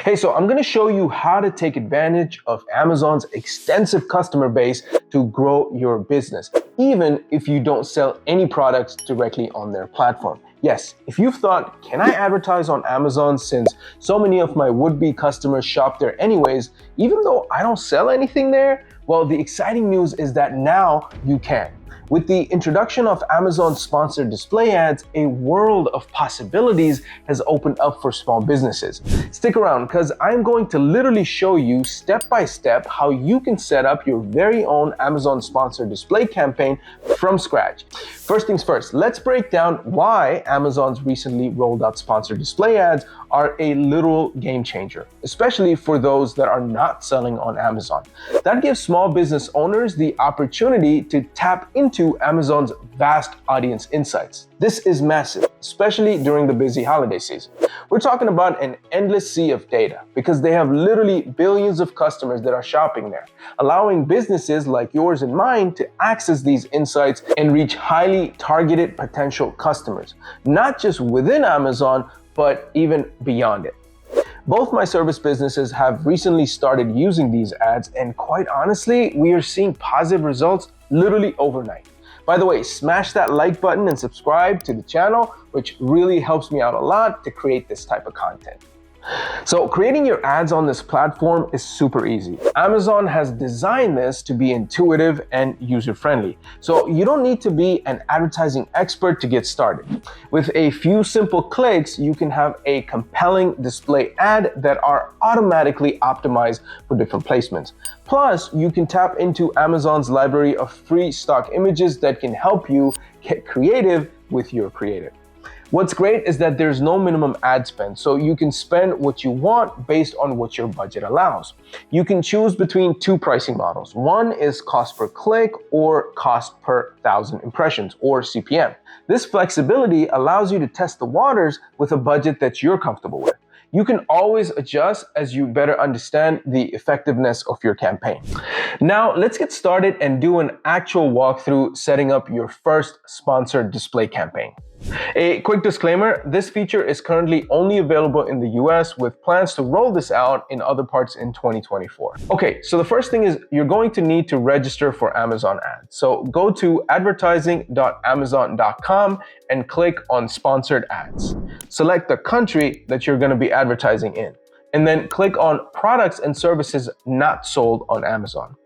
Hey, so I'm going to show you how to take advantage of Amazon's extensive customer base to grow your business, even if you don't sell any products directly on their platform. Yes, if you've thought, can I advertise on Amazon since so many of my would-be customers shop there anyways, even though I don't sell anything there? Well, the exciting news is that now you can. With the introduction of Amazon's sponsored display ads, a world of possibilities has opened up for small businesses. Stick around because I'm going to literally show you step by step how you can set up your very own Amazon sponsored display campaign from scratch. First things first, let's break down why Amazon's recently rolled out sponsored display ads are a literal game changer, especially for those that are not selling on Amazon. That gives small business owners the opportunity to tap into Amazon's vast audience insights. This is massive, especially during the busy holiday season. We're talking about an endless sea of data because they have literally billions of customers that are shopping there, allowing businesses like yours and mine to access these insights and reach highly targeted potential customers, not just within Amazon, but even beyond it. Both my service businesses have recently started using these ads, and quite honestly, we are seeing positive results literally overnight. By the way, smash that like button and subscribe to the channel, which really helps me out a lot to create this type of content. So creating your ads on this platform is super easy. Amazon has designed this to be intuitive and user-friendly, so you don't need to be an advertising expert to get started. With a few simple clicks, you can have a compelling display ad that are automatically optimized for different placements. Plus, you can tap into Amazon's library of free stock images that can help you get creative with your creative. What's great is that there's no minimum ad spend, so you can spend what you want based on what your budget allows. You can choose between two pricing models. One is cost per click or cost per 1,000 impressions, or CPM. This flexibility allows you to test the waters with a budget that you're comfortable with. You can always adjust as you better understand the effectiveness of your campaign. Now, let's get started and do an actual walkthrough setting up your first sponsored display campaign. A quick disclaimer, this feature is currently only available in the US with plans to roll this out in other parts in 2024. Okay, so the first thing is you're going to need to register for Amazon ads. So go to advertising.amazon.com and click on sponsored ads. Select the country that you're going to be advertising in, and then click on products and services not sold on Amazon.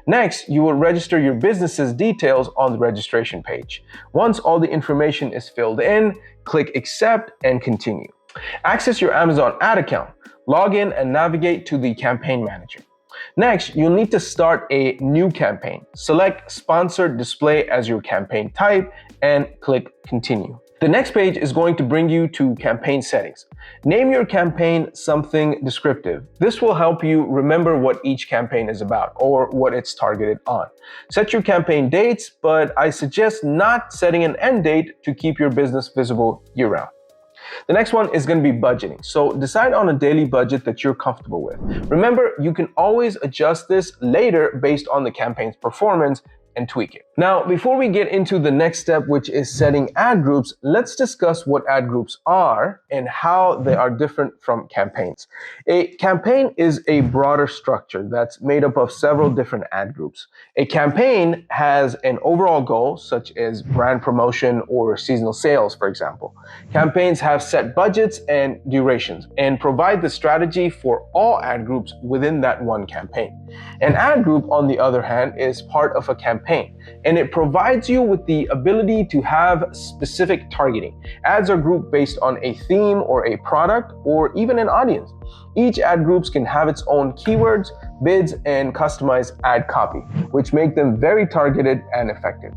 Next, you will register your business's details on the registration page. Once all the information is filled in, click accept and continue. Access your Amazon ad account, log in and navigate to the campaign manager. Next, you'll need to start a new campaign. Select sponsored display as your campaign type and click continue. The next page is going to bring you to campaign settings. Name your campaign something descriptive. This will help you remember what each campaign is about or what it's targeted on. Set your campaign dates, but I suggest not setting an end date to keep your business visible year-round. The next one is going to be budgeting. So decide on a daily budget that you're comfortable with. Remember, you can always adjust this later based on the campaign's performance and tweak it. Now, before we get into the next step, which is setting ad groups, let's discuss what ad groups are and how they are different from campaigns. A campaign is a broader structure that's made up of several different ad groups. A campaign has an overall goal, such as brand promotion or seasonal sales, for example. Campaigns have set budgets and durations and provide the strategy for all ad groups within that one campaign. An ad group, on the other hand, is part of a campaign, and it provides you with the ability to have specific targeting. Ads are grouped based on a theme or a product or even an audience. Each ad groups can have its own keywords, bids, and customized ad copy, which make them very targeted and effective.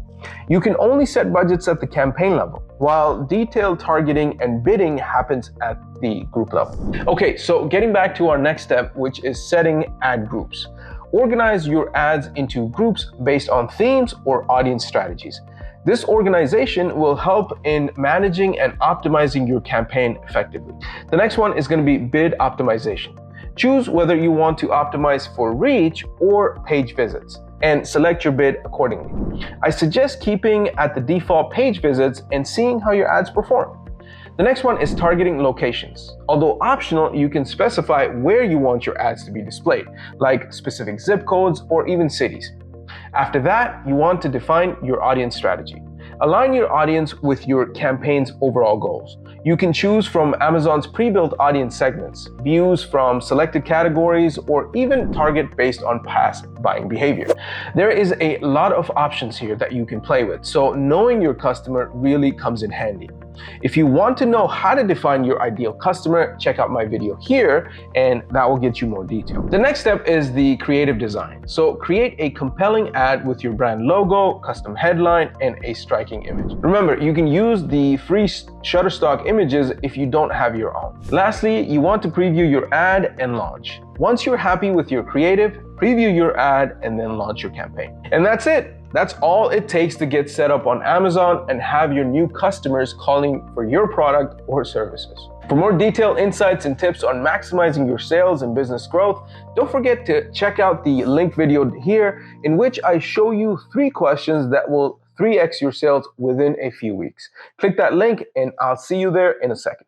You can only set budgets at the campaign level, while detailed targeting and bidding happens at the group level. Okay, so getting back to our next step, which is setting ad groups. Organize your ads into groups based on themes or audience strategies. This organization will help in managing and optimizing your campaign effectively. The next one is going to be bid optimization. Choose whether you want to optimize for reach or page visits, and select your bid accordingly. I suggest keeping at the default page visits and seeing how your ads perform. The next one is targeting locations. Although optional, you can specify where you want your ads to be displayed, like specific zip codes or even cities. After that, you want to define your audience strategy. Align your audience with your campaign's overall goals. You can choose from Amazon's pre-built audience segments, views from selected categories, or even target based on past buying behavior. There is a lot of options here that you can play with, so knowing your customer really comes in handy. If you want to know how to define your ideal customer, check out my video here, and that will get you more detail. The next step is the creative design. So create a compelling ad with your brand logo, custom headline, and a striking image. Remember, you can use the free Shutterstock images if you don't have your own. Lastly, you want to preview your ad and launch. Once you're happy with your creative, preview your ad and then launch your campaign. And that's it. That's all it takes to get set up on Amazon and have your new customers calling for your product or services. For more detailed insights and tips on maximizing your sales and business growth, don't forget to check out the link video here, in which I show you 3 questions that will 3x your sales within a few weeks. Click that link and I'll see you there in a second.